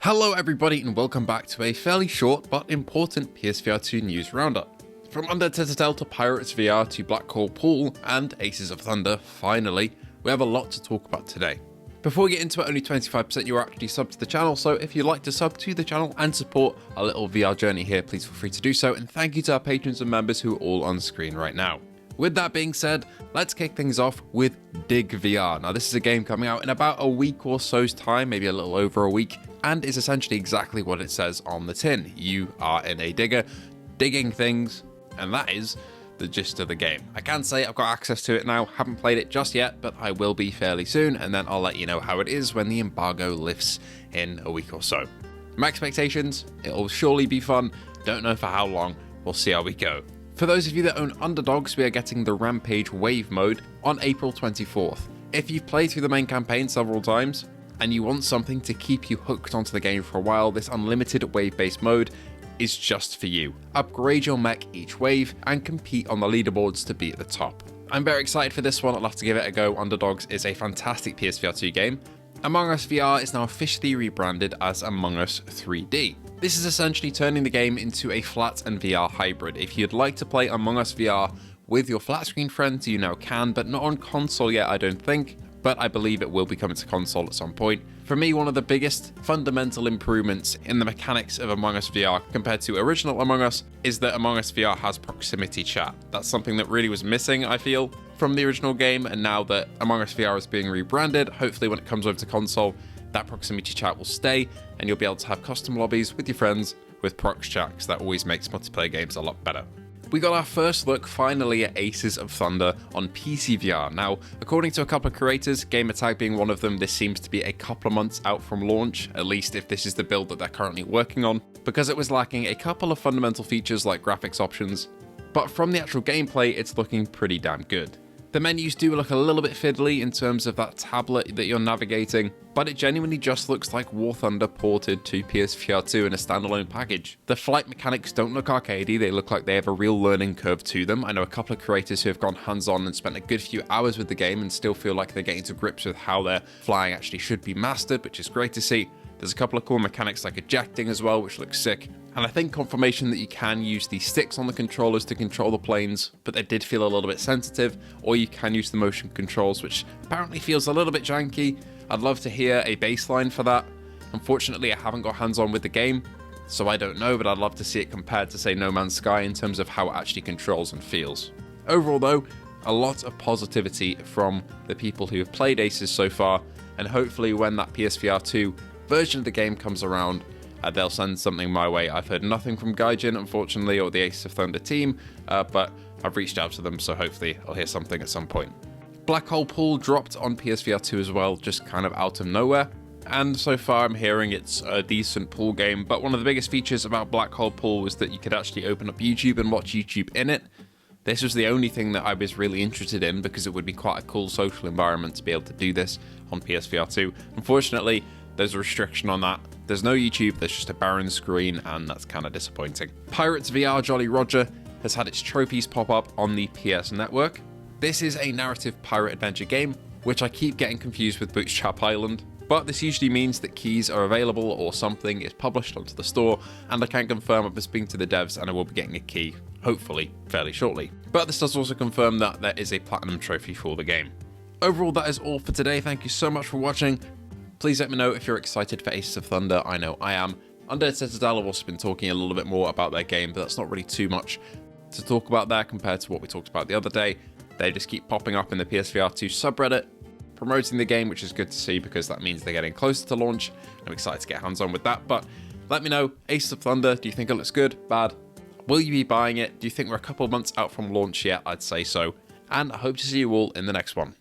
Hello everybody and welcome back to a fairly short but important PSVR2 news roundup. From Undead Citadel to Pirates VR to Black Hole Pool and Aces of Thunder, finally, we have a lot to talk about today. Before we get into it, only 25% you are actually subbed to the channel, so if you'd like to sub to the channel and support our little VR journey here, please feel free to do so, and thank you to our patrons and members who are all on screen right now. With that being said, let's kick things off with Dig VR. Now this is a game coming out in about a week or so's time, maybe a little over a week, and is essentially exactly what it says on the tin. You are in a digger, digging things, and that is the gist of the game. I can say I've got access to it now, haven't played it just yet, but I will be fairly soon, and then I'll let you know how it is when the embargo lifts in a week or so. My expectations, it'll surely be fun, don't know for how long, we'll see how we go. For those of you that own Underdogs, we are getting the Rampage Wave mode on April 24th. If you've played through the main campaign several times, and you want something to keep you hooked onto the game for a while, this unlimited wave-based mode is just for you. Upgrade your mech each wave and compete on the leaderboards to be at the top. I'm very excited for this one, I'll have to give it a go. Underdogs is a fantastic PSVR 2 game. Among Us VR is now officially rebranded as Among Us 3D. This is essentially turning the game into a flat and VR hybrid. If you'd like to play Among Us VR with your flat screen friends, you now can, but not on console yet, I don't think. But I believe it will be coming to console at some point. For me, one of the biggest fundamental improvements in the mechanics of Among Us VR compared to original Among Us is that Among Us VR has proximity chat. That's something that really was missing, I feel, from the original game, and now that Among Us VR is being rebranded, hopefully when it comes over to console, that proximity chat will stay, and you'll be able to have custom lobbies with your friends with prox chat, because that always makes multiplayer games a lot better. We got our first look finally at Aces of Thunder on PSVR. Now, according to a couple of creators, Gamertag being one of them, this seems to be a couple of months out from launch, at least if this is the build that they're currently working on, because it was lacking a couple of fundamental features like graphics options, but from the actual gameplay, it's looking pretty damn good. The menus do look a little bit fiddly in terms of that tablet that you're navigating, but it genuinely just looks like War Thunder ported to PSVR 2 in a standalone package. The flight mechanics don't look arcadey, they look like they have a real learning curve to them. I know a couple of creators who have gone hands-on and spent a good few hours with the game and still feel like they're getting to grips with how their flying actually should be mastered, which is great to see. There's a couple of cool mechanics like ejecting as well, which looks sick. And I think confirmation that you can use the sticks on the controllers to control the planes, but they did feel a little bit sensitive, or you can use the motion controls, which apparently feels a little bit janky. I'd love to hear a baseline for that. Unfortunately, I haven't got hands-on with the game, so I don't know, but I'd love to see it compared to, say, No Man's Sky in terms of how it actually controls and feels. Overall, though, a lot of positivity from the people who have played Aces so far, and hopefully when that PSVR 2 version of the game comes around, they'll send something my way. I've heard nothing from Gaijin, unfortunately, or the Aces of Thunder team, but I've reached out to them, so hopefully I'll hear something at some point. Black Hole Pool dropped on PSVR 2 as well, just kind of out of nowhere, and so far I'm hearing it's a decent pool game, but one of the biggest features about Black Hole Pool was that you could actually open up YouTube and watch YouTube in it. This was the only thing that I was really interested in, because it would be quite a cool social environment to be able to do this on PSVR 2. Unfortunately, there's a restriction on that. There's no YouTube, there's just a barren screen, and that's kind of disappointing. Pirates VR Jolly Roger has had its trophies pop up on the PS Network. This is a narrative pirate adventure game, which I keep getting confused with Bootstrap Island, but this usually means that keys are available or something is published onto the store, and I can confirm I've been speaking to the devs and I will be getting a key, hopefully, fairly shortly. But this does also confirm that there is a platinum trophy for the game. Overall, that is all for today. Thank you so much for watching. Please let me know if you're excited for Aces of Thunder. I know I am. Undead Citadel have also been talking a little bit more about their game, but that's not really too much to talk about there compared to what we talked about the other day. They just keep popping up in the PSVR 2 subreddit, promoting the game, which is good to see because that means they're getting closer to launch. I'm excited to get hands-on with that, but let me know, Aces of Thunder, do you think it looks good, bad? Will you be buying it? Do you think we're a couple of months out from launch yet? I'd say so. And I hope to see you all in the next one.